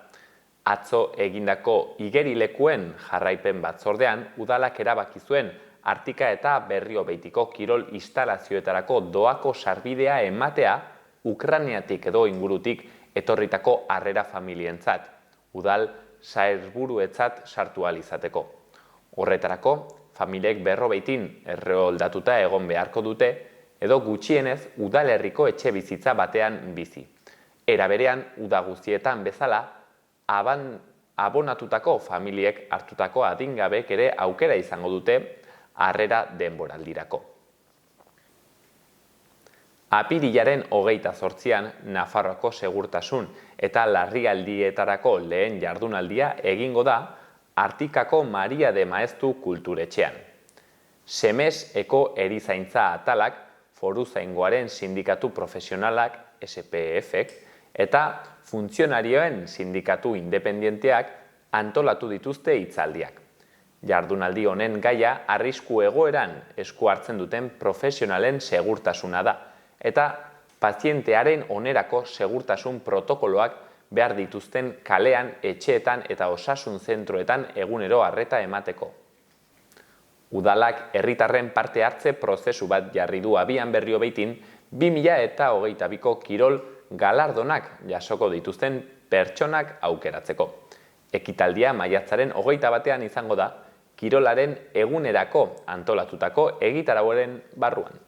Atzo egindako igerilekuen jarraipen batzordean, udalak erabaki zuen Artika eta Berriobeitiko kirol instalazioetarako doako sarbidea ematea Ukrainiatik edo ingurutik etorritako harrera familientzat, udal sailburuetzat sartu ahal izateko. Horretarako, familiek Berrobeitin erroldatuta egon beharko dute edo gutxienez udalerriko etxe bizitza batean bizi. Era berean, uda guztietan bezala, abonatutako familiek hartutako adingabek ere aukera izango dute harrera denboraldirako. Apirilaren 28an Nafarroako segurtasun eta larrialdietarako lehen jardunaldia egingo da Artikako Maria de Maeztu kulturetxean. Semez eko erizaintza atalak, foruzaingoaren sindikatu profesionalak, SPF-ek, eta funtzionarioen sindikatu independenteak antolatu dituzte hitzaldiak. Jardunaldi honen gaia arrisku egoeran esku hartzen duten profesionalen segurtasuna da, eta pazientearen onerako segurtasun protokoloak behar dituzten kalean, etxeetan eta osasun zentroetan egunero arreta emateko. Udalak herritarren parte hartze prozesu bat jarri du abian Berriobeitin 2022ko kirol galardonak jasoko dituzten pertsonak aukeratzeko. Ekitaldia maiatzaren 21ean izango da, kirolaren egunerako antolatutako egitarauaren barruan.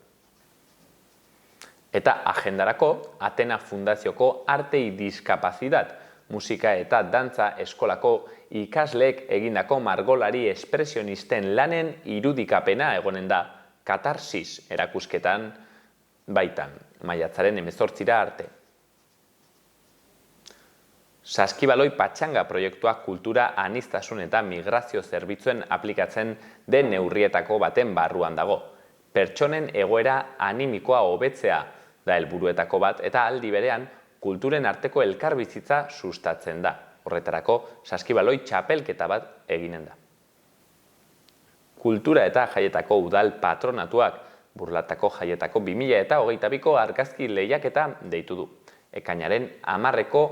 Eta agendarako, Atena Fundazioko Artei Diskapazitat, musika eta dantza eskolako ikasleek egindako margolari espresionisten lanen irudikapena egonen da, Katarsis erakusketan baitan, maiatzaren 18 arte. Saskibaloi Patxanga proiektua kultura aniztasun eta migrazio zerbitzuen aplikatzen den neurrietako baten barruan dago. Pertsonen egoera animikoa hobetzea da helburuetako bat eta aldi berean kulturen arteko elkarbizitza sustatzen da. Horretarako Saskibaloi txapelketa bat eginen da. Kultura eta jaietako udal patronatuak Burlatako jaietako 2022ko argazki lehiaketa deitu du. Ekainaren 10eko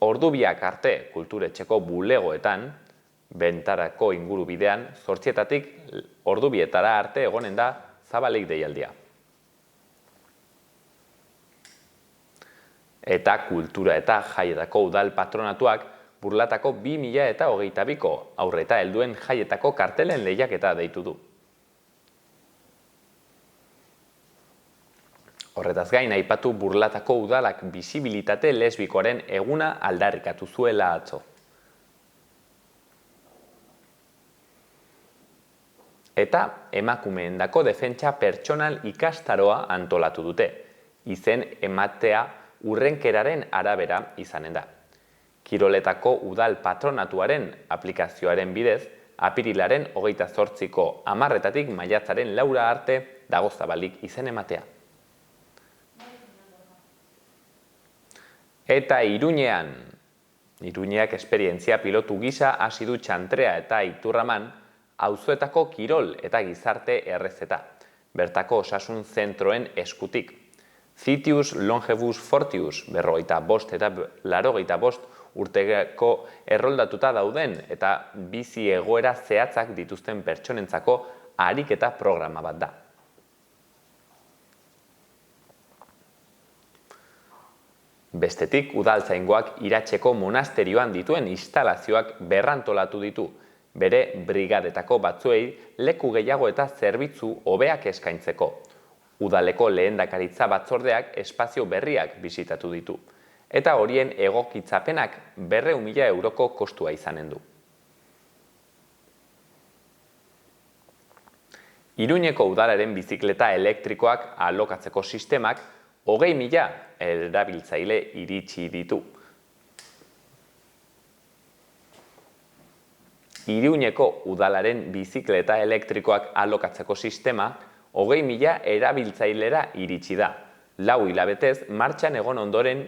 ordubiak arte kulturetxeko bulegoetan, bentarako ingurubidean, 8etatik ordubietara arte egonen da zabalik deialdia. Eta kultura eta jaietako udal patronatuak Burlatako 2022ko aurreta helduen jaietako kartelen lehiaketa deitu du. Horretaz gain, aipatu Burlatako udalak bisibilitate lesbikoaren eguna aldarrikatu zuela atzo. Eta emakumeendako defentsa pertsonal ikastaroa antolatu dute. Izen ematea urrenkeraren arabera izanen da. Kiroletako udal patronatuaren aplikazioaren bidez, apirilaren 28ko 10etatik maiatzaren 4 arte dago zabalik izen ematea. Eta Iruñeak esperientzia pilotu gisa hasi du Txantrea eta Iturraman auzoetako kirol eta gizarte errezeta, bertako osasun zentroen eskutik. Citius Longevus Fortius 45 eta 85 urteko erroldatuta dauden eta bizi egoera zehatzak dituzten pertsonentzako ariketa programa bat da. Bestetik, udaltzaingoak Iratzeko monasterioan dituen instalazioak berrantolatu ditu, bere brigadetako batzuei leku gehiago eta zerbitzu hobeak eskaintzeko. Udaleko lehendakaritza batzordeak espazio berriak bisitatu ditu, eta horien egokitzapenak 200.000 euroko kostua izanen du. Iruñeko udalaren bizikleta elektrikoak alokatzeko sistemak 20.000 erabiltzaile iritsi ditu. Iruñeko udalaren bizikleta elektrikoak alokatzeko sistema 20.000 erabiltzailera iritsi da. 4 hilabetez martxan egon ondoren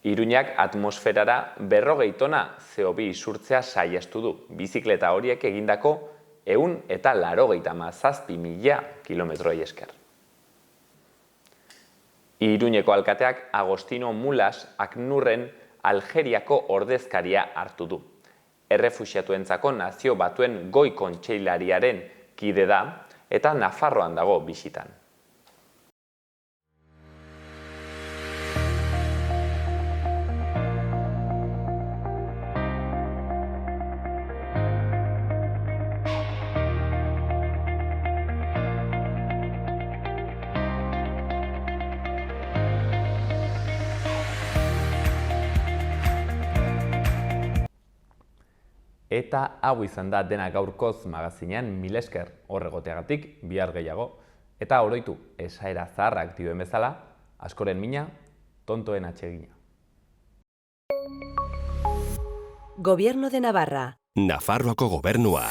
Iruñak atmosferara 40 tona CO2 isurtzea saihestu du. Bizikleta horiek egindako 187.000 kilometroi esker. Iruñeko alkateak Agostino Mulas Aknurren Algeriako ordezkaria hartu du. Errefuxiatuentzako Nazio Batuen Goi Kontseilariaren kide da eta Nafarroan dago bisitan. Eta hau izan da dena gaurkoz magazinean, mila esker horregoteagatik, bihar gehiago. Eta oroitu, esaera zaharrak dioen bezala, askoren mina, tontoen atsegina. Gobierno de Navarra. Nafarroako gobernua.